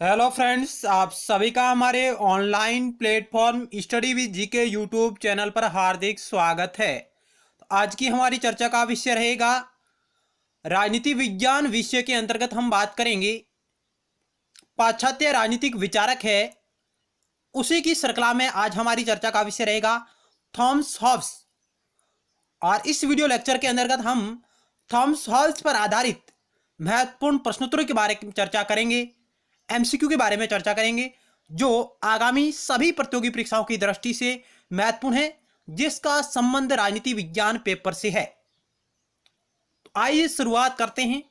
Hello friends, आप सभी का हमारे online platform study with GK YouTube channel पर हार्दिक स्वागत है। तो आज की हमारी चर्चा का विषय रहेगा राजनीति विज्ञान। विषय के अंतर्गत हम बात करेंगे पाश्चात्य राजनीतिक विचारक है, उसी की श्रृंखला में आज हमारी चर्चा का विषय रहेगा थॉमस हॉब्स। और इस वीडियो लेक्चर के अंतर्गत हम थॉमस हॉब्स पर आधारित महत्वपूर्ण प्रश्नोत्तरों के बारे में चर्चा करेंगे, एमसीक्यू के बारे में चर्चा करेंगे जो आगामी सभी प्रतियोगी परीक्षाओं की दृष्टि से महत्वपूर्ण है, जिसका संबंध राजनीति विज्ञान पेपर से है। तो आइए शुरुआत करते हैं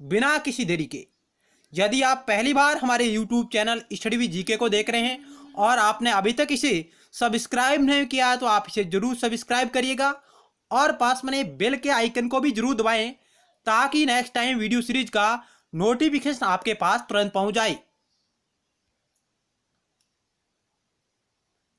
बिना किसी देरी के। यदि आप पहली बार हमारे YouTube channel study with GK को देख रहे हैं और आपने अभी तक इसे सब्सक्राइब नहीं किया तो आप इसे जरूर सब्सक्राइब करिएगा और पास में बेल के आइकन को भी जरूर दबाएं ताकि नेक्स्ट टाइम वीडियो सीरीज का नोटिफिकेशन आपके पास तुरंत पहुंच जाए।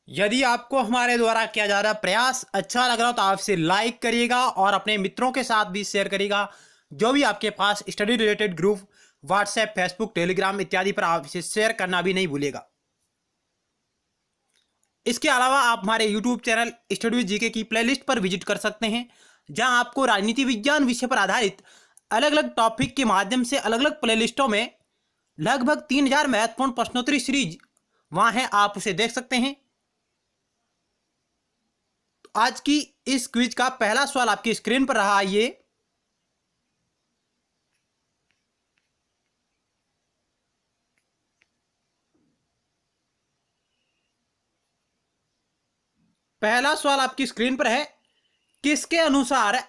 यदि आपको हमारे द्वारा किया जा रहा प्रयास अच्छा लग रहा हो तो आप इसे लाइक करिएगा और अपने मित्रों के साथ भी शेयर करिएगा। जो भी आपके पास study related group WhatsApp, Facebook, Telegram इत्यादि पर आप इसे शेयर करना भी नहीं भूलिएगा। इसके अलावा आप हमारे YouTube channel study with GK की प्लेलिस्ट पर विजिट कर सकते हैं, जहां आपको राजनीति विज्ञान विषय पर आधारित अलग अलग टॉपिक के माध्यम से अलग अलग प्लेलिस्टों में लगभग 3000 महत्वपूर्ण प्रश्नोत्तरी सीरीज वहां है, आप उसे देख सकते हैं। तो आज की इस क्विज का पहला सवाल आपकी स्क्रीन पर रहा। ये पहला सवाल आपकी स्क्रीन पर है, किसके अनुसार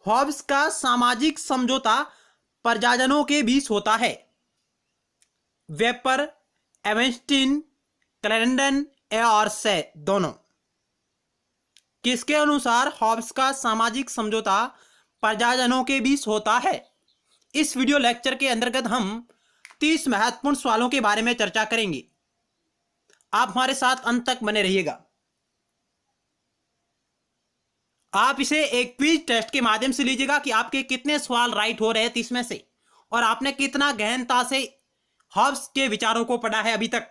हॉब्स का सामाजिक समझौता प्रजाजनों के बीच होता है? वेपर, एवेंस्टीन, क्लैरेंडन और से दोनों। किसके अनुसार हॉब्स का सामाजिक समझौता प्रजाजनों के बीच होता है? इस वीडियो लेक्चर के अंतर्गत हम 30 महत्वपूर्ण सवालों के बारे में चर्चा करेंगे। आप हमारे साथ अंत तक बने रहिएगा। आप इसे एक क्विज टेस्ट के माध्यम से लीजिएगा कि आपके कितने सवाल राइट हो रहे हैं 30 में से, और आपने कितना गहनता से हॉब्स के विचारों को पढ़ा है अभी तक।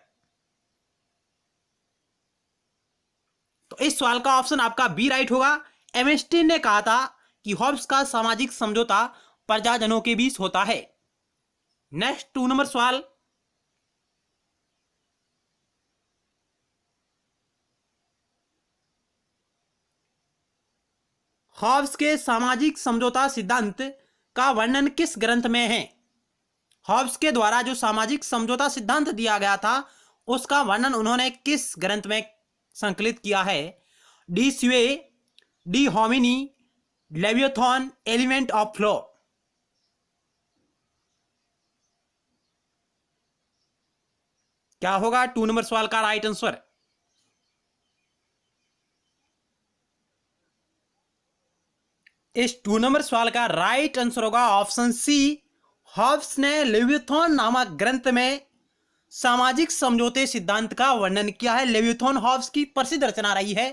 तो इस सवाल का ऑप्शन आपका बी राइट होगा। एवेंस्टीन ने कहा था कि हॉब्स का सामाजिक समझौता प्रजाजनों के बीच होता है। नेक्स्ट 2 नंबर सवाल, हॉब्स के सामाजिक समझौता सिद्धांत का वर्णन किस ग्रंथ में है? हॉब्स के द्वारा जो सामाजिक समझौता सिद्धांत दिया गया था उसका वर्णन उन्होंने किस ग्रंथ में संकलित किया है? डी स्वे, डी होमिनी, लेवियोथॉन, एलिमेंट ऑफ लॉ। क्या होगा 2 नंबर सवाल का राइट आंसर? इस 2 नंबर सवाल का राइट आंसर होगा ऑप्शन सी। हॉब्स ने लेवियोथॉन नामक ग्रंथ में सामाजिक समझौते सिद्धांत का वर्णन किया है। लेवियोथॉन हॉब्स की प्रसिद्ध रचना रही है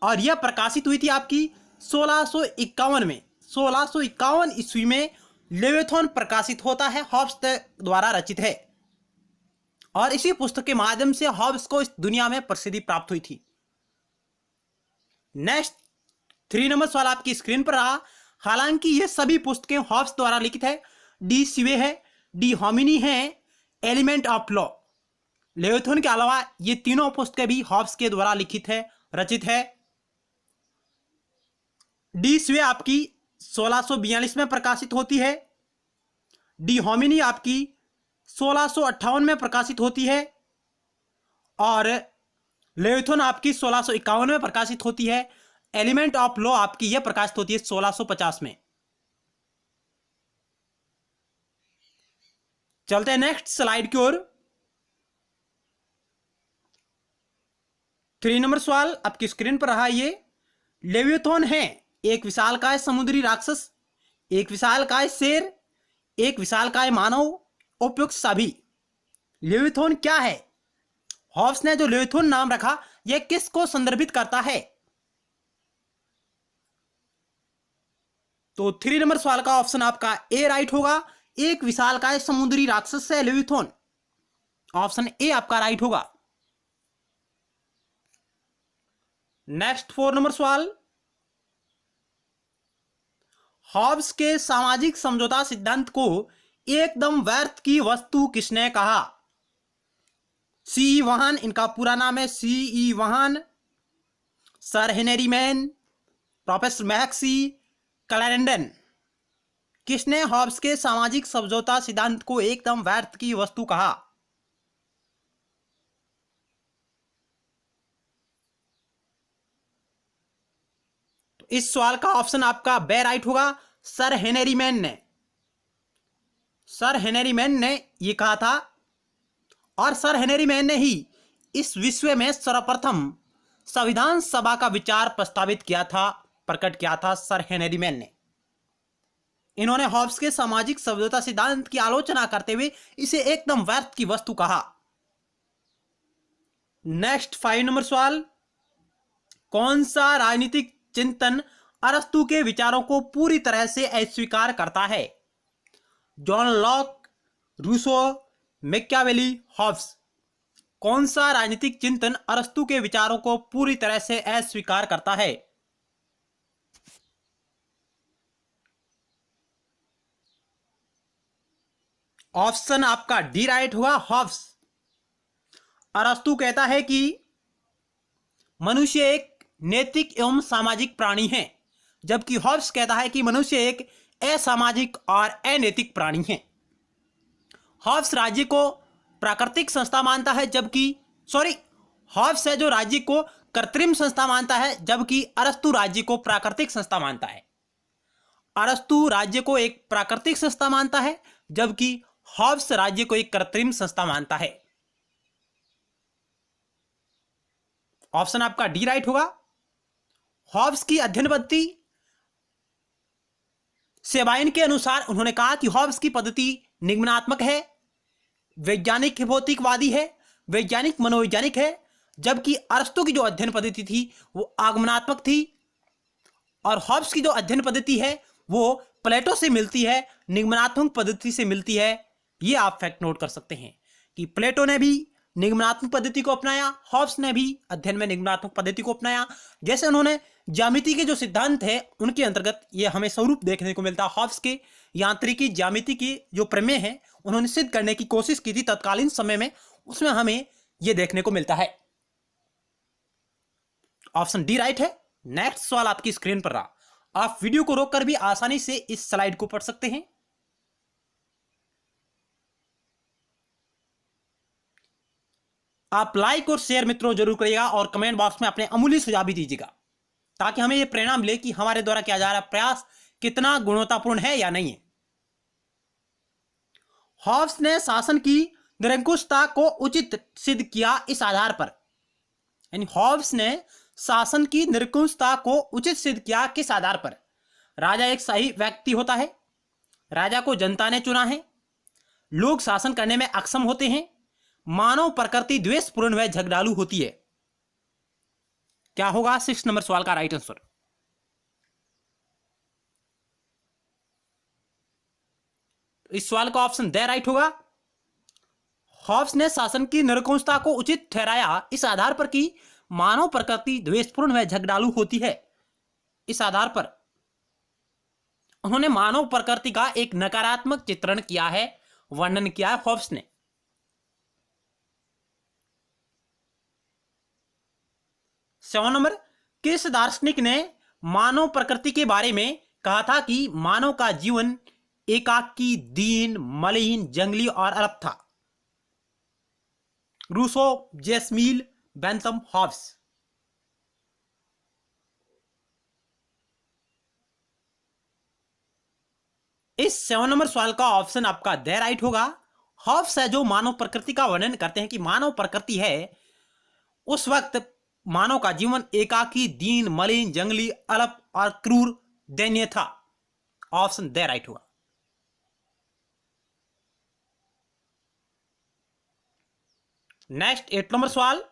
और यह प्रकाशित हुई थी आपकी 1651 में। 1651 ईस्वी में लेवियोथॉन प्रकाशित होता है, हॉब्स द्वारा रचित है, और इसी पुस्तक के माध्यम से हॉब्स को इस दुनिया में प्रसिद्धि प्राप्त हुई थी। नेक्स्ट 3 नंबर सवाल आपकी स्क्रीन पर रहा। हालांकि ये सभी पुस्तकें हॉब्स द्वारा लिखित है, डी स्वे है, डी होमिनी है, एलिमेंट ऑफ लॉ। लेवियोथॉन के अलावा ये तीनों पुस्तकें भी हॉब्स के द्वारा लिखित है, रचित है। डी स्वे आपकी 1642 में प्रकाशित होती है, डी होमिनी आपकी 1658 में प्रकाशित होती है, और लेवियोथॉन आपकी 1651 में प्रकाशित होती है। एलिमेंट ऑफ लॉ आपकी यह प्रकाशित होती है 1650 में। चलते हैं नेक्स्ट स्लाइड की ओर। 3 नंबर सवाल आपकी स्क्रीन पर रहा। ये लेवियोथॉन है एक विशालकाय समुद्री राक्षस, एक विशालकाय शेर, एक विशालकाय मानव, उपयुक्त सभी। लेवियोथॉन क्या है? हॉब्स ने जो लेवियोथॉन नाम रखा यह किसको संदर्भित करता है? तो 3 नंबर सवाल का ऑप्शन आपका ए राइट होगा। एक विशालकाय समुद्री राक्षस है लेविथोन। ऑप्शन ए आपका राइट होगा। नेक्स्ट 4 नंबर सवाल, हॉब्स के सामाजिक समझौता सिद्धांत को एकदम व्यर्थ की वस्तु किसने कहा? सी वहान, इनका पूरा नाम है C Vaughan, sir Henry Maine, professor Maxey Clarendon. किसने हॉब्स के सामाजिक समझौता सिद्धांत को एकदम व्यर्थ की वस्तु कहा? तो इस सवाल का ऑप्शन आपका बे राइट होगा, सर हेनरी मैन ने। सर हेनरी मैन ने यह कहा था, और सर हेनरी मैन ने ही इस विश्व में सर्वप्रथम संविधान सभा का विचार प्रस्तावित किया था, प्रकट किया था सर हेनरी मैन ने। इन्होंने हॉब्स के सामाजिक समझौता सिद्धांत की आलोचना करते हुए इसे एकदम व्यर्थ की वस्तु कहा। नेक्स्ट 5 नंबर सवाल, कौन सा राजनीतिक चिंतन अरस्तु के विचारों को पूरी तरह से अस्वीकार करता है? John Locke, Rousseau, Machiavelli, Hobbes. कौन सा राजनीतिक चिंतन अरस्तु के विचारों को पूरी तरह से अस्वीकार करता है? ऑप्शन आपका डी राइट होगा, हॉब्स। अरस्तु कहता है कि मनुष्य एक नैतिक एवं सामाजिक प्राणी है, जबकि हॉब्स कहता है कि मनुष्य एक असामाजिक और अनैतिक प्राणी है। हॉब्स राज्य को प्राकृतिक संस्था मानता है, जबकि हॉब्स है जो राज्य को कृत्रिम संस्था मानता है, जबकि अरस्तु राज्य को प्राकृतिक संस्था मानता है। अरस्तु राज्य को एक प्राकृतिक संस्था मानता है, जबकि हॉब्स राज्य को एक कृत्रिम संस्था मानता है। ऑप्शन आपका डी राइट होगा। हॉब्स की अध्ययन पद्धति, सेबाइन के अनुसार उन्होंने कहा कि हॉब्स की पद्धति निगमनात्मक है, वैज्ञानिक भौतिकवादी है, वैज्ञानिक मनोवैज्ञानिक है, जबकि अरस्तु की जो अध्ययन पद्धति थी वो आगमनात्मक थी, और हॉब्स की जो अध्ययन पद्धति है वो प्लेटो से मिलती है, निगमनात्मक पद्धति से मिलती है। ये आप फैक्ट नोट कर सकते हैं कि प्लेटो ने भी निगमनात्मक पद्धति को अपनाया, हॉब्स ने भी अध्ययन में निगमनात्मक पद्धति को अपनाया। जैसे उन्होंने ज्यामिति के जो सिद्धांत है उनके अंतर्गत ये हमें स्वरूप देखने को मिलता है। हॉब्स के यांत्रिकी ज्यामिति की जो प्रमेय है उन्होंने सिद्ध करने की कोशिश की थी तत्कालीन समय में, उसमें हमें यह देखने को मिलता है। ऑप्शन डी राइट है। नेक्स्ट सवाल आपकी स्क्रीन पर रहा, आप वीडियो को रोककर भी आसानी से इस स्लाइड को पढ़ सकते हैं। आप लाइक और शेयर मित्रों जरूर करिएगा और कमेंट बॉक्स में अपने अमूल्य सुझाव भी दीजिएगा, ताकि हमें यह प्रेरणा मिले कि हमारे द्वारा किया जा रहा प्रयास कितना गुणवत्तापूर्ण है या नहीं है। हॉब्स ने शासन की निरंकुशता को उचित सिद्ध किया इस आधार पर, यानी हॉब्स ने शासन की निरंकुशता को उचित सिद्ध किया किस आधार पर? राजा एक सही व्यक्ति होता है, राजा को जनता ने चुना है, लोग शासन करने में अक्षम होते हैं, मानव प्रकृति द्वेषपूर्ण व झगड़ालू होती है। क्या होगा 6 नंबर सवाल का राइट आंसर? इस सवाल का ऑप्शन दे राइट होगा। हॉब्स ने शासन की निरंकुशता को उचित ठहराया इस आधार पर कि मानव प्रकृति द्वेषपूर्ण व झगड़ालू होती है। इस आधार पर उन्होंने मानव प्रकृति का एक नकारात्मक चित्रण किया है, वर्णन किया है हॉब्स ने। सेवन नंबर, किस दार्शनिक ने मानव प्रकृति के बारे में कहा था कि मानव का जीवन एकाकी, दीन, मलिन, जंगली और अलप था? Rousseau, J S Mill, Bentham, Hobbes. इस 7 नंबर सवाल का ऑप्शन आपका दे राइट होगा। हॉब्स है जो मानव प्रकृति का वर्णन करते हैं कि मानव प्रकृति है उस वक्त मानव का जीवन एकाकी, दीन, मलिन, जंगली, अलप और क्रूर, दयनीय था। ऑप्शन दे राइट होगा। नेक्स्ट 8 नंबर सवाल,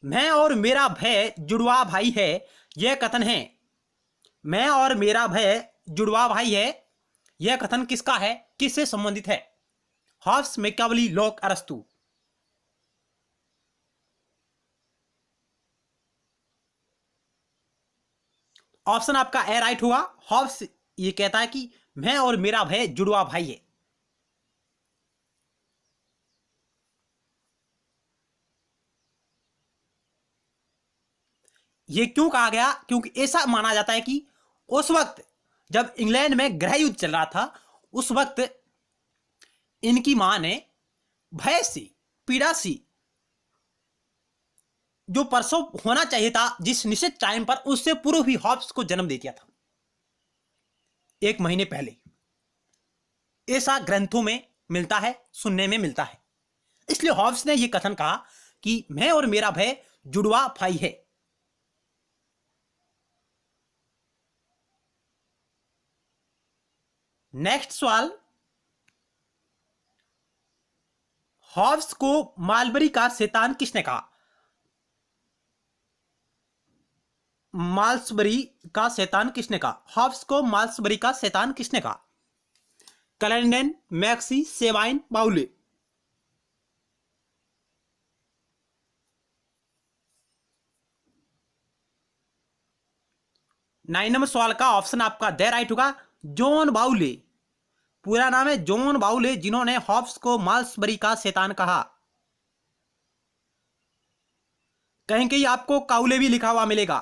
मैं और मेरा भय जुड़वा भाई है, यह कथन है। मैं और मेरा भय जुड़वा भाई है, यह कथन किसका है, किससे संबंधित है? हॉब्स, मैकियावेली, लॉक, अरस्तू। ऑप्शन आपका ए राइट होगा। हॉब्स ये कहता है कि मैं और मेरा भय जुड़वा भाई है। ये क्यों कहा गया? क्योंकि ऐसा माना जाता है कि उस वक्त जब इंग्लैंड में गृह युद्ध चल रहा था, उस वक्त इनकी मां ने भय सी, पीड़ा सी, जो प्रसव होना चाहिए था जिस निश्चित टाइम पर, उससे पूर्व भी हॉब्स को जन्म दे दिया था, 1 महीने पहले। ऐसा ग्रंथों में मिलता है, सुनने में मिलता है। इसलिए हॉब्स ने यह कथन कहा कि मैं और मेरा भय जुड़वा भाई है। नेक्स्ट सवाल, हॉब्स को मालबरी का शैतान किसने कहा? माल्सबरी का शैतान किसने कहा? हॉब्स को माल्सबरी का शैतान किसने कहा? कैलेंडन, मैक्सी, सेवाइन, बाउले। 9 नंबर सवाल का ऑप्शन आपका दे राइट होगा, जॉन बाउले। पूरा नाम है जॉन बाउले, जिन्होंने हॉब्स को माल्सबरी का शैतान कहा। कहीं कहीं आपको काउले भी लिखा हुआ मिलेगा,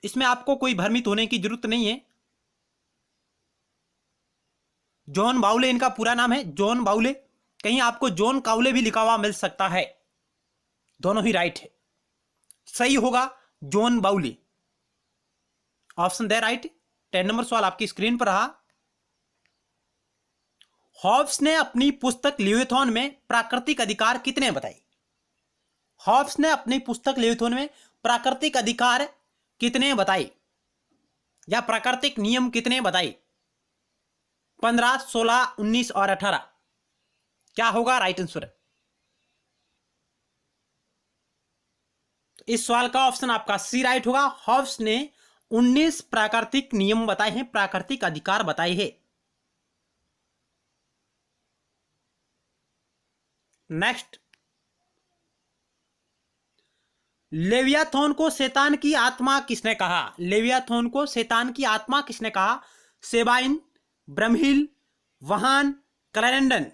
इसमें आपको कोई भ्रमित होने की जरूरत नहीं है। जॉन बाउले इनका पूरा नाम है, जॉन बाउले। कहीं आपको जॉन काउले भी लिखा हुआ मिल सकता है, दोनों ही राइट है। सही होगा जॉन बाउले, ऑप्शन दे राइट। 10 नंबर सवाल आपकी स्क्रीन पर रहा। हॉब्स ने अपनी पुस्तक लियोथॉन में प्राकृतिक अधिकार कितने बताए? हॉब्स ने अपनी पुस्तक लियोथॉन में प्राकृतिक अधिकार कितने बताए, या प्राकृतिक नियम कितने बताए? 15, 16, 19 और 18। क्या होगा राइट आंसर? इस सवाल का ऑप्शन आपका सी राइट होगा। हॉब्स ने 19 प्राकृतिक नियम बताए हैं, प्राकृतिक अधिकार बताए हैं। नेक्स्ट, लेवियाथॉन को शैतान की आत्मा किसने कहा? लेवियाथॉन को शैतान की आत्मा किसने कहा? सेबाइन, ब्रह्महिल, वहान, क्लैरेंडन।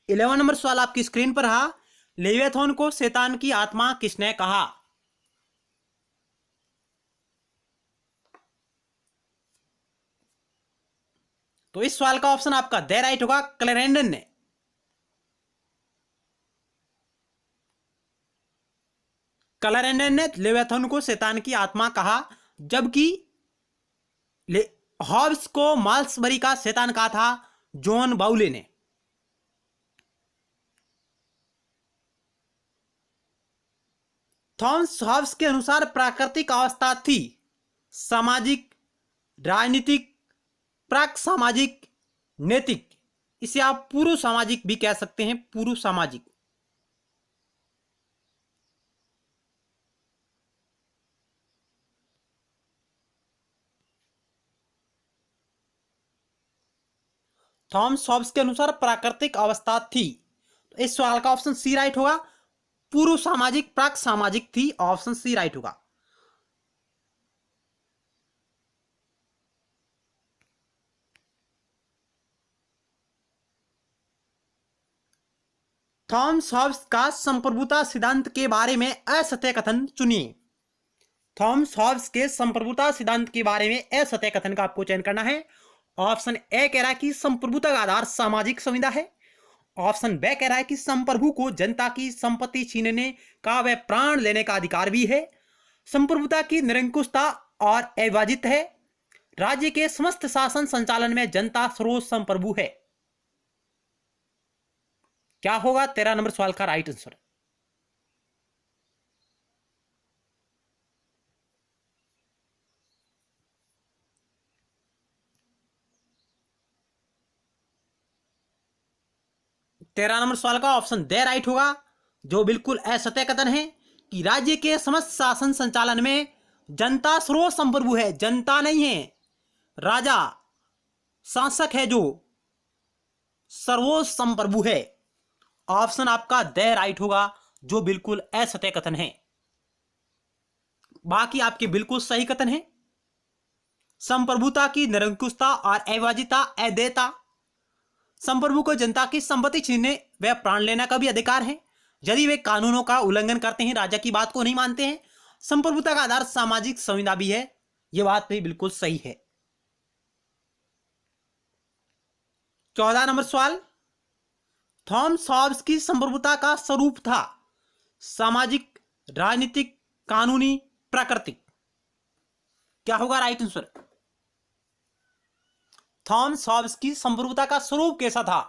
11 नंबर सवाल आपकी स्क्रीन पर रहा। लेवियाथॉन को शैतान की आत्मा किसने कहा? तो इस सवाल का ऑप्शन आपका दे राइट होगा, क्लैरेंडन ने। क्लैरेंडन ने लेवियाथॉन को शैतान की आत्मा कहा, जबकि हॉब्स को माल्सबरी का शैतान कहा था जॉन बाउले ने। थॉमस हॉब्स के अनुसार प्राकृतिक अवस्था थी सामाजिक, राजनीतिक, प्राक सामाजिक, नैतिक। इसे आप पूर्व सामाजिक भी कह सकते हैं, पूर्व सामाजिक। थॉमस हॉब्स के अनुसार प्राकृतिक अवस्था थी, तो इस सवाल का ऑप्शन सी राइट होगा। पूर्व सामाजिक, प्राक सामाजिक थी, ऑप्शन सी राइट होगा। थॉमस हॉब्स का संप्रभुता सिद्धांत के बारे में असत्य कथन चुनिए। थॉमस हॉब्स के संप्रभुता सिद्धांत के बारे में असत्य कथन का आपको चयन करना है। ऑप्शन ए कह रहा है कि संप्रभुता का आधार सामाजिक संविदा है। ऑप्शन बी कह रहा है कि संप्रभु को जनता की संपत्ति छीनने का व प्राण लेने का अधिकार भी है। संप्रभुता की निरंकुशता और अविभाजित है। राज्य के समस्त शासन संचालन में जनता सर्वोच्च संप्रभु है। क्या होगा 13 नंबर सवाल का राइट आंसर? तेरह नंबर सवाल का ऑप्शन दे राइट होगा, जो बिल्कुल असत्य कथन है कि राज्य के समस्त शासन संचालन में जनता सर्वोच्च संप्रभु है। जनता नहीं है, राजा शासक है जो सर्वोच्च संप्रभु है। ऑप्शन आपका द राइट होगा, जो बिल्कुल असत्य कथन है। बाकी आपके बिल्कुल सही कथन है। संप्रभुता की निरंकुशता और अविभाज्यता, अद्वैता। संप्रभु को जनता की संपत्ति छीनने व प्राण लेने का भी अधिकार है यदि वे कानूनों का उल्लंघन करते हैं, राजा की बात को नहीं मानते हैं। संप्रभुता का आधार सामाजिक संविदा भी है। यह बात भी बिल्कुल सही है। 14 नंबर सवाल, थॉमस हॉब्स की संप्रभुता का स्वरूप था सामाजिक, राजनीतिक, कानूनी, प्राकृतिक। क्या होगा राइट आंसर? थॉमस हॉब्स की संप्रभुता का स्वरूप कैसा था?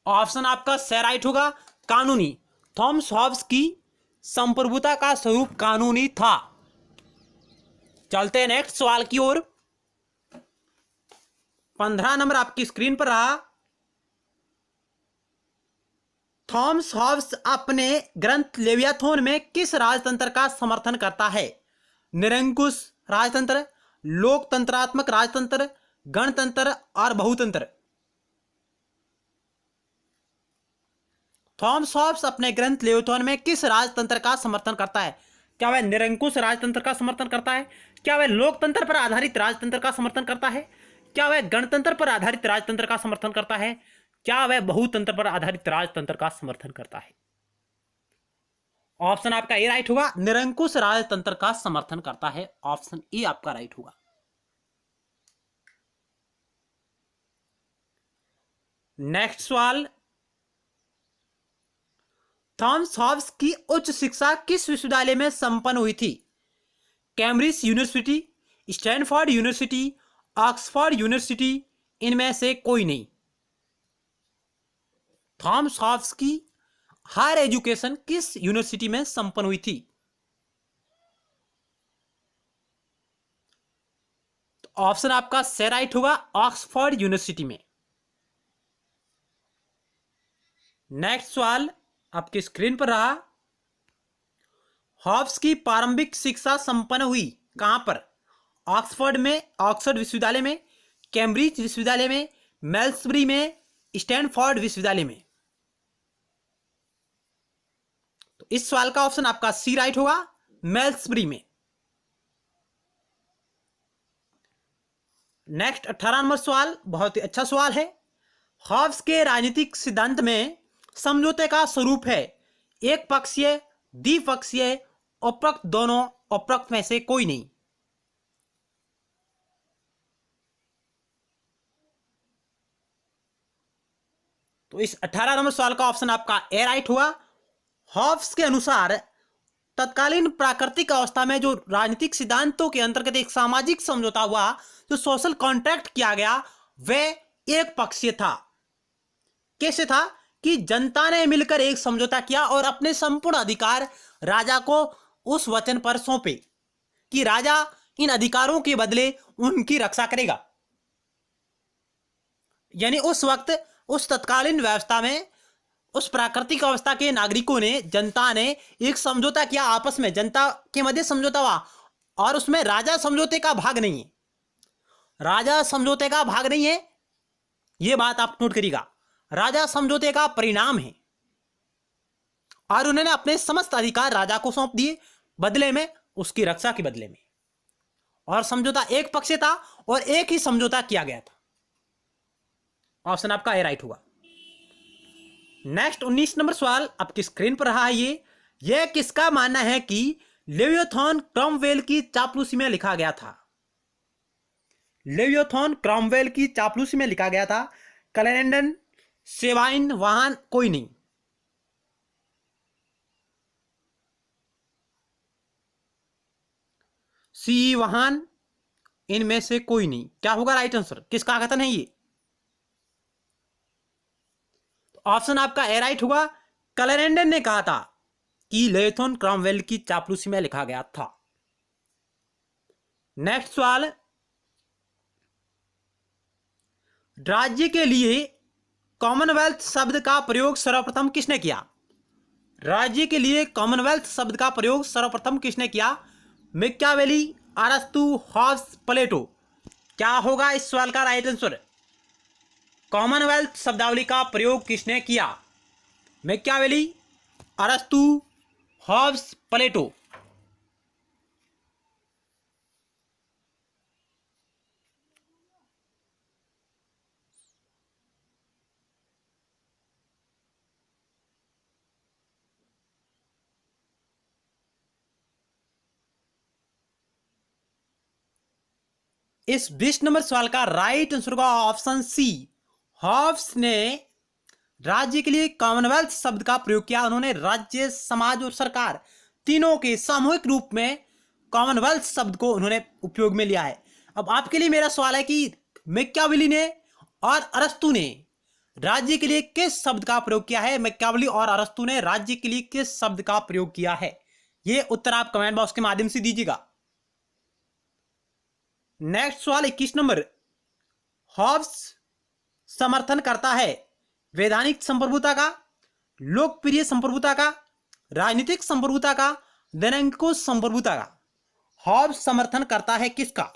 ऑप्शन आपका स राइट होगा, कानूनी। थॉमस हॉब्स की संप्रभुता का स्वरूप कानूनी था। चलते हैं नेक्स्ट सवाल की ओर। 15 नंबर आपकी स्क्रीन पर रहा। थॉमस हॉब्स अपने ग्रंथ लेवियाथोन में किस राजतंत्र का समर्थन करता है? निरंकुश राजतंत्र, लोकतंत्रात्मक राजतंत्र, गणतंत्र और बहुतंत्र। थॉमस हॉब्स अपने ग्रंथ लेवियाथोन में किस राजतंत्र का समर्थन करता है? क्या वह निरंकुश राजतंत्र का समर्थन करता है? क्या वह लोकतंत्र पर आधारित राजतंत्र का समर्थन करता है? क्या वह गणतंत्र पर आधारित राजतंत्र का समर्थन करता है? क्या वह बहुतंत्र पर आधारित राजतंत्र का समर्थन करता है? ऑप्शन आपका ए राइट होगा, निरंकुश राजतंत्र का समर्थन करता है। ऑप्शन ए आपका राइट होगा। नेक्स्ट सवाल, थॉमस हॉब्स की उच्च शिक्षा किस विश्वविद्यालय में संपन्न हुई थी? Cambridge university, Stanford university, Oxford university, इनमें से कोई नहीं। थॉमस हॉब्स की हायर एजुकेशन किस यूनिवर्सिटी में संपन्न हुई थी? तो ऑप्शन आपका से राइट होगा, ऑक्सफोर्ड यूनिवर्सिटी में। नेक्स्ट सवाल आपकी स्क्रीन पर रहा। हॉब्स की प्रारंभिक शिक्षा संपन्न हुई कहां पर? ऑक्सफोर्ड में, ऑक्सफोर्ड विश्वविद्यालय में, कैम्ब्रिज विश्वविद्यालय में, मेल्सबरी में, स्टैनफोर्ड विश्वविद्यालय में। तो इस सवाल का ऑप्शन आपका सी राइट होगा, मेल्सबरी में। नेक्स्ट 18 नंबर सवाल बहुत ही अच्छा सवाल है। हॉब्स के राजनीतिक सिद्धांत में समझौते का स्वरूप है एक पक्षीय, द्विपक्षीय, उपरोक्त दोनों, उपरोक्त में से कोई नहीं। तो इस 18 नंबर सवाल का ऑप्शन आपका ए राइट हुआ। हॉब्स के अनुसार तत्कालीन प्राकृतिक अवस्था में जो राजनीतिक सिद्धांतों के अंतर्गत एक सामाजिक समझौता हुआ, जो सोशल कॉन्ट्रैक्ट किया गया, वह एक पक्षीय था। कैसे था कि जनता ने मिलकर एक समझौता किया और अपने संपूर्ण अधिकार राजा को उस वचन पर सौंपे कि राजा इन अधिकारों के बदले उनकी रक्षा करेगा। यानी उस वक्त उस तत्कालीन व्यवस्था में उस प्राकृतिक अवस्था के नागरिकों ने, जनता ने एक समझौता किया आपस में, जनता के मध्य समझौता हुआ और उसमें राजा समझौते का भाग नहीं है। राजा समझौते का भाग नहीं है, यह बात आप नोट करिएगा। राजा समझौते का परिणाम है और उन्होंने अपने समस्त अधिकार राजा को सौंप दिए बदले में, उसकी रक्षा के बदले में। और समझौता एक पक्षीय था और एक ही समझौता किया गया था। ऑप्शन आपका ए राइट होगा। नेक्स्ट 19 नंबर सवाल आपकी स्क्रीन पर रहा है। यह किसका मानना है कि लेवियोथॉन क्रॉमवेल की चापलूसी में लिखा गया था? लेवियोथॉन क्रॉमवेल की चापलूसी में लिखा गया था। कैलेंडन, सेवाइन, वाहन, कोई नहीं। सी वाहन, इनमें से कोई नहीं। क्या होगा राइट आंसर? किसका कथन है ये? ऑप्शन आपका ए राइट हुआ। कैलेंडन ने कहा था कि लेवियोथॉन क्रॉमवेल की चापलूसी में लिखा गया था। नेक्स्ट सवाल, राज्य के लिए कॉमनवेल्थ शब्द का प्रयोग सर्वप्रथम किसने किया? राज्य के लिए कॉमनवेल्थ शब्द का प्रयोग सर्वप्रथम किसने किया? मैकियावेली, अरस्तु, हॉब्स, प्लेटो। क्या होगा इस सवाल का राइट आंसर? कॉमनवेल्थ शब्दावली का प्रयोग किसने किया? मैकियावेली, अरस्तु, हॉब्स, प्लेटो। इस 20 नंबर सवाल का राइट आंसर होगा ऑप्शन सी। हॉब्स ने राज्य के लिए कॉमनवेल्थ शब्द का प्रयोग किया। उन्होंने राज्य, समाज और सरकार तीनों के सामूहिक रूप में कॉमनवेल्थ शब्द को उन्होंने उपयोग में लिया है। अब आपके लिए मेरा सवाल है कि मैकियावेली ने और अरस्तु ने राज्य के लिए किस शब्द का प्रयोग किया है? मैकियावेली और अरस्तु ने राज्य के लिए किस शब्द का प्रयोग किया है? यह उत्तर आप कमेंट बॉक्स के माध्यम से दीजिएगा। नेक्स्ट सवाल 21 नंबर। हॉब्स समर्थन करता है वैधानिक संप्रभुता का, लोकप्रिय संप्रभुता का, राजनीतिक संप्रभुता का, निरंकुश संप्रभुता का। हॉब्स समर्थन करता है किसका?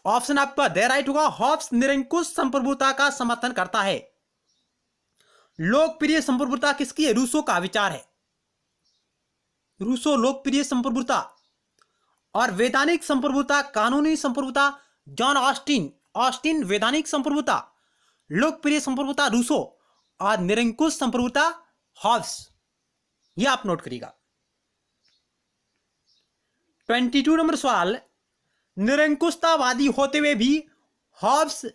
ऑप्शन आपका दे राइट होगा। हॉब्स निरंकुश संप्रभुता का समर्थन करता है। लोकप्रिय संप्रभुता किसकी है? रूसो का विचार है। रूसो लोकप्रिय संप्रभुता। और वैधानिक संप्रभुता, कानूनी संप्रभुता जॉन ऑस्टिन। ऑस्टिन वैधानिक संप्रभुता, लोकप्रिय संप्रभुता रूसो और निरंकुश संप्रभुता हॉब्स। यह आप नोट करिएगा। 22 नंबर सवाल। निरंकुशतावादी होते हुए भी हॉब्स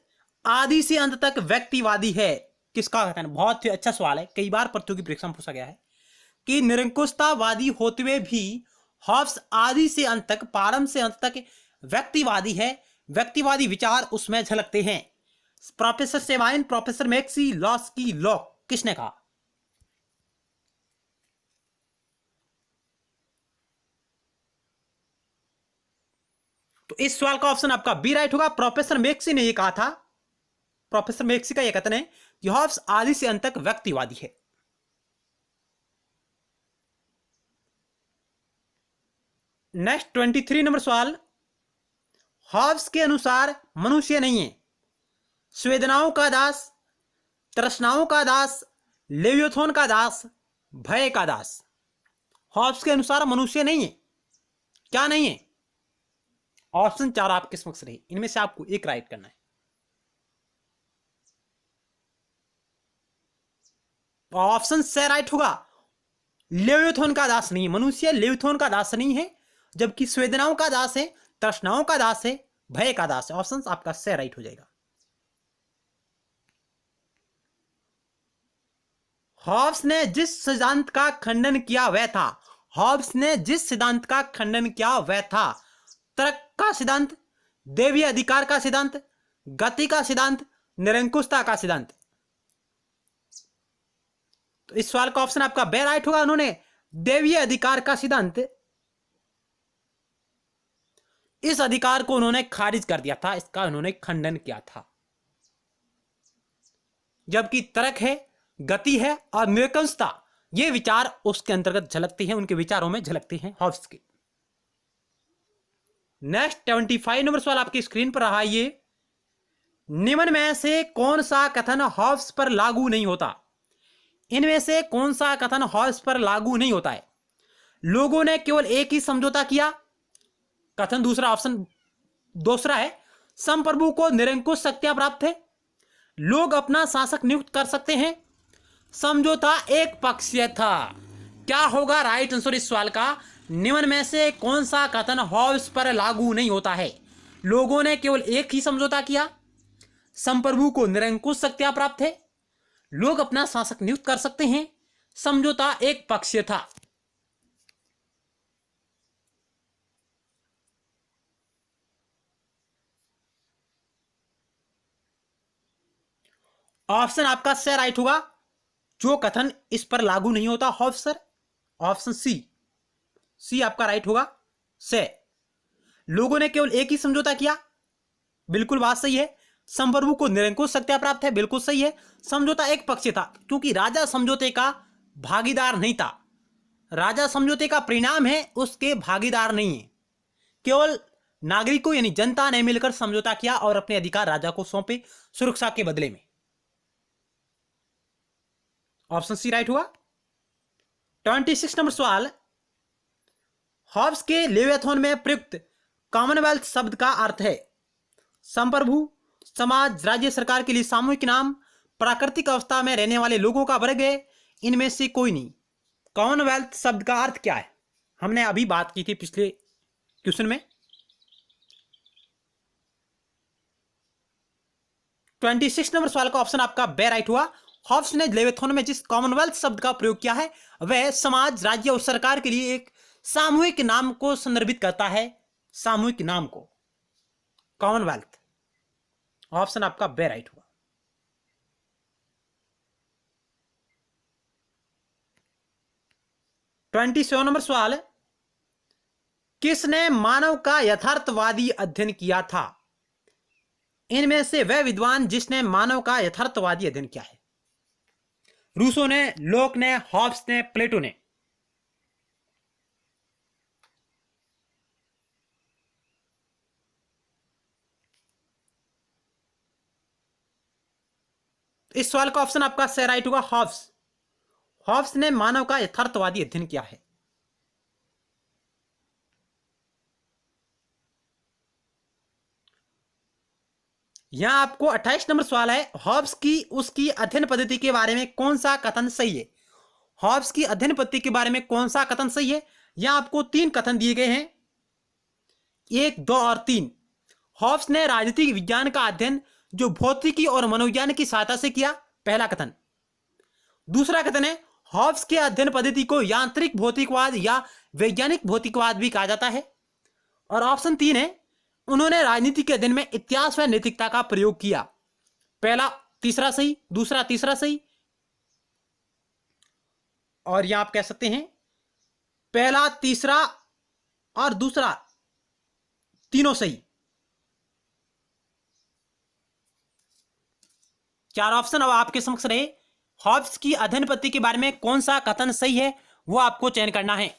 आदि से अंत तक व्यक्तिवादी है, किसका कथन? बहुत ही अच्छा सवाल है, कई बार प्रतियोगी परीक्षा में पूछा गया है कि निरंकुशतावादी होते हुए भी हॉब्स आदि से अंत तक, प्रारंभ से अंत तक व्यक्तिवादी है। व्यक्तिवादी विचार उसमें झलकते हैं। Professor Sabine, professor Maxey, Laski, Locke. किसने कहा? तो इस सवाल का ऑप्शन आपका बी राइट होगा। प्रोफेसर मैक्सी ने यह कहा था। प्रोफेसर मैक्सी का यह कथन है कि हॉब्स आदि से अंत तक व्यक्तिवादी है। नेक्स्ट 23 नंबर सवाल। हॉब्स के अनुसार मनुष्य नहीं है संवेदनाओं का दास, तृष्णाओं का दास, लेवियोथोन का दास, भय का दास। हॉब्स के अनुसार मनुष्य नहीं है। क्या नहीं है? ऑप्शन 4 आपके समक्ष रहे, इनमें से आपको एक राइट करना है। ऑप्शन से राइट होगा। लेवियोथोन का दास नहीं है मनुष्य, लेवियोथोन का दास नहीं है, जबकि संवेदनाओं का दास है, तृष्णाओं का दास है, भय का दास है। ऑप्शन आपका से राइट हो जाएगा। हॉब्स ने जिस सिद्धांत का खंडन किया वह था। हॉब्स ने जिस सिद्धांत का खंडन किया वह था तर्क का सिद्धांत, दैवीय अधिकार का सिद्धांत, गति का सिद्धांत, निरंकुशता का सिद्धांत। तो इस सवाल का ऑप्शन आपका बे राइट होगा। उन्होंने दैवीय अधिकार का सिद्धांत, इस अधिकार को उन्होंने खारिज कर दिया था, इसका उन्होंने खंडन किया था। जबकि तर्क है, गति है और निरंकुशता, ये विचार उसके अंतर्गत झलकते हैं, उनके विचारों में झलकते हैं हॉब्स के। नेक्स्ट 75 नंबर सवाल आपकी स्क्रीन पर रहा। ये निम्न में से कौन सा कथन हॉब्स पर लागू नहीं होता? इनमें से कौन सा कथन हॉब्स पर लागू नहीं होता है? लोगों ने केवल एक ही समझौता किया। कथन दूसरा, ऑप्शन दूसरा है संप्रभु को निरंकुश शक्तियां प्राप्त है। लोग अपना शासक नियुक्त कर सकते हैं। समझौता एक पक्षीय था। क्या होगा राइट आंसर इस सवाल का? निम्न में से कौन सा कथन हॉब्स पर लागू नहीं होता है? लोगों ने केवल एक ही समझौता किया, संप्रभु को निरंकुश शक्तियां प्राप्त है, लोग अपना शासक नियुक्त कर सकते हैं, समझौता एक पक्षीय था। ऑप्शन आपका से राइट होगा। जो कथन इस पर लागू नहीं होता हॉब्स सर, ऑप्शन सी, सी आपका राइट होगा से। लोगों ने केवल एक ही समझौता किया, बिल्कुल बात सही है। संप्रभु को निरंकुश सत्ता प्राप्त है, बिल्कुल सही है। समझौता एक पक्षीय था क्योंकि राजा समझौते का भागीदार नहीं था। राजा समझौते का परिणाम है, उसके भागीदार नहीं है। केवल नागरिकों यानी जनता ने मिलकर समझौता किया और अपने अधिकार राजा को सौंपे सुरक्षा के बदले में। ऑप्शन सी राइट हुआ। 26 नंबर सवाल, हॉब्स के लेवियाथन में प्रयुक्त कॉमनवेल्थ शब्द का अर्थ है संप्रभु, समाज, राज्य सरकार के लिए सामूहिक नाम, प्राकृतिक अवस्था में रहने वाले लोगों का वर्ग है, इनमें से कोई नहीं। कॉमनवेल्थ शब्द का अर्थ क्या है? हमने अभी बात की थी पिछले क्वेश्चन में। 26 नंबर सवाल का ऑप्शन आपका बे राइट हुआ। हॉब्स ने लेवियाथन में जिस कॉमनवेल्थ शब्द का प्रयोग किया है वह समाज, राज्य और सरकार के लिए एक सामूहिक नाम को संदर्भित करता है, सामूहिक नाम को, कॉमनवेल्थ। ऑप्शन आपका बे राइट हुआ। 27 नंबर सवाल, किसने मानव का यथार्थवादी अध्ययन किया था? इनमें से वह विद्वान जिसने मानव का यथार्थवादी अध्ययन किया है। रूसो ने, लोक ने, हॉब्स ने, प्लेटो ने। इस सवाल का ऑप्शन आपका सही राइट होगा, हॉब्स। हॉब्स ने मानव का यथार्थवादी अध्ययन किया है। यहां आपको 28 नंबर सवाल है, हॉब्स की उसकी अध्ययन पद्धति के बारे में कौन सा कथन सही है? हॉब्स की अध्ययन पद्धति के बारे में कौन सा कथन सही है? यहां आपको 3 कथन दिए गए हैं, 1, 2 और 3। हॉब्स ने राजनीतिक विज्ञान का अध्ययन जो भौतिकी और मनोविज्ञान की सहायता से किया, पहला कथन। दूसरा कथन है, हॉब्स के अध्ययन पद्धति को यांत्रिक भौतिकवाद या वैज्ञानिक भौतिकवाद भी कहा जाता है। और ऑप्शन 3 है, उन्होंने राजनीति के अध्ययन में इतिहास व नैतिकता का प्रयोग किया। पहला तीसरा सही, दूसरा तीसरा सही, और यहां आप कह सकते हैं पहला, तीसरा और दूसरा तीनों सही। 4 ऑप्शन अब आपके समक्ष रहे। हॉब्स की अध्ययन पद्धति के बारे में कौन सा कथन सही है वो आपको चयन करना है।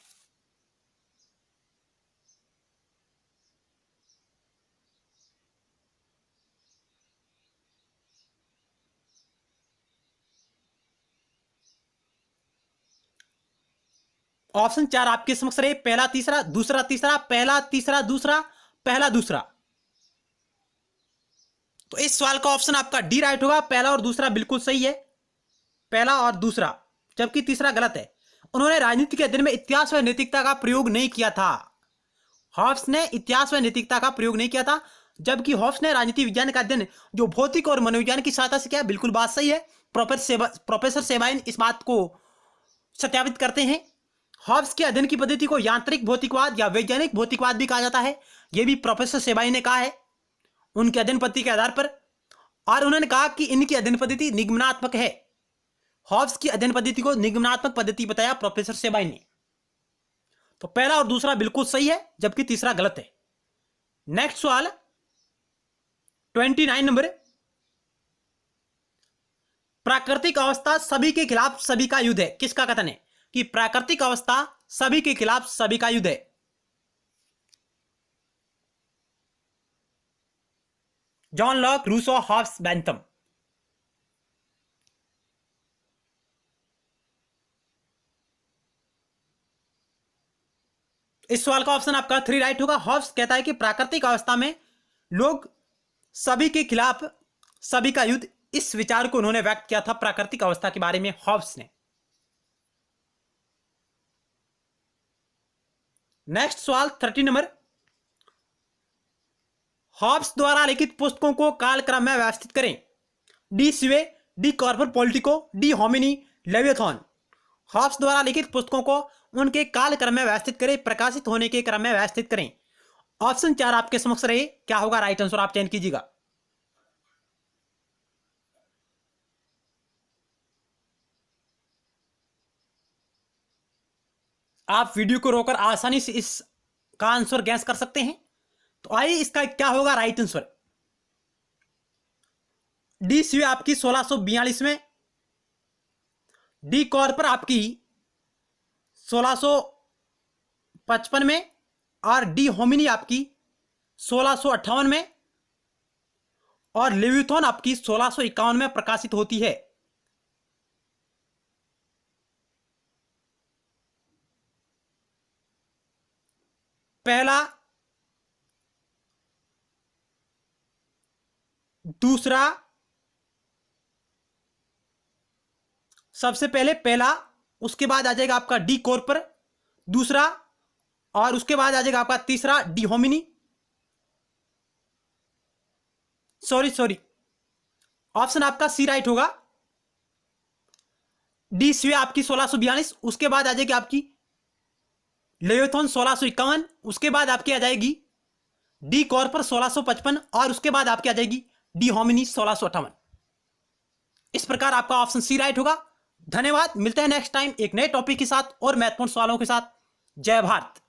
ऑप्शन 4 आपके समक्ष रहे, पहला तीसरा, दूसरा तीसरा, पहला तीसरा दूसरा, पहला दूसरा। तो इस सवाल का ऑप्शन आपका डी राइट होगा, पहला और दूसरा बिल्कुल सही है, पहला और दूसरा, जबकि तीसरा गलत है। उन्होंने राजनीति के अध्ययन में इतिहास व नैतिकता का प्रयोग नहीं किया था। हॉब्स ने इतिहास व नैतिकता का प्रयोग नहीं किया था, जबकि हॉब्स ने राजनीति विज्ञान का अध्ययन जो भौतिक और मनोविज्ञान की सहायता से किया, बिल्कुल बात सही है। प्रोफेसर सेबाइन इस बात को सत्यापित करते हैं। हॉब्स के अध्ययन की पद्धति को यांत्रिक भौतिकवाद या वैज्ञानिक भौतिकवाद भी कहा जाता है, यह भी प्रोफेसर सेबाइन ने कहा है उनके अध्ययन पद्धति के आधार पर। और उन्होंने कहा कि इनकी अध्ययन पद्धति निगमनात्मक है। हॉब्स की अध्ययन पद्धति को निगमनात्मक पद्धति बताया प्रोफेसर सेबाइन ने। तो पहला और दूसरा बिल्कुल सही है, जबकि तीसरा गलत है। नेक्स्ट सवाल 29 नंबर, प्राकृतिक अवस्था सभी के खिलाफ सभी का युद्ध है, किसका कथन है कि प्राकृतिक अवस्था सभी के खिलाफ सभी का युद्ध है? John Locke, Rousseau, Hobbes, Bentham. इस सवाल का ऑप्शन आपका 3 राइट होगा। हॉब्स कहता है कि प्राकृतिक अवस्था में लोग सभी के खिलाफ सभी का युद्ध, इस विचार को उन्होंने व्यक्त किया था प्राकृतिक अवस्था के बारे में हॉब्स ने। नेक्स्ट सवाल 30 नंबर, हॉब्स द्वारा लिखित पुस्तकों को कालक्रम में व्यवस्थित करें। De Cive, De Corpore Politico, De Homine, Leviathan. Hobbes द्वारा लिखित पुस्तकों को उनके कालक्रम में व्यवस्थित करें, प्रकाशित होने के क्रम में व्यवस्थित करें। ऑप्शन 4 आपके समक्ष रहे, क्या होगा राइट आंसर आप चयन कीजिएगा। आप वीडियो को रोककर आसानी से इसका आंसर गैस कर सकते हैं। तो आइए इसका क्या होगा राइट आंसर। डी सीवे आपकी 1642 में, डी कॉर्पर आपकी 1655 में, और डी होमिनी आपकी 1658 में, और लेविथॉन आपकी 1651 में प्रकाशित होती है। पहला, दूसरा, सबसे पहले पहला, उसके बाद आ जाएगा आपका डी कॉर्पर, दूसरा, और उसके बाद आ जाएगा आपका तीसरा डी होमिनी, सॉरी ऑप्शन आपका सी राइट होगा। डी सीवे आपकी 1642, उसके बाद आ जाएगी आपकी लेविथॉन 1651, उसके बाद आपकी आ जाएगी डी कॉर्पर 1655, और उसके बाद आपकी आ जाएगी डी होमिनी 1658। इस प्रकार आपका ऑप्शन सी राइट होगा। धन्यवाद, मिलते हैं नेक्स्ट टाइम एक नए टॉपिक के साथ और महत्वपूर्ण सवालों के साथ। जय भारत।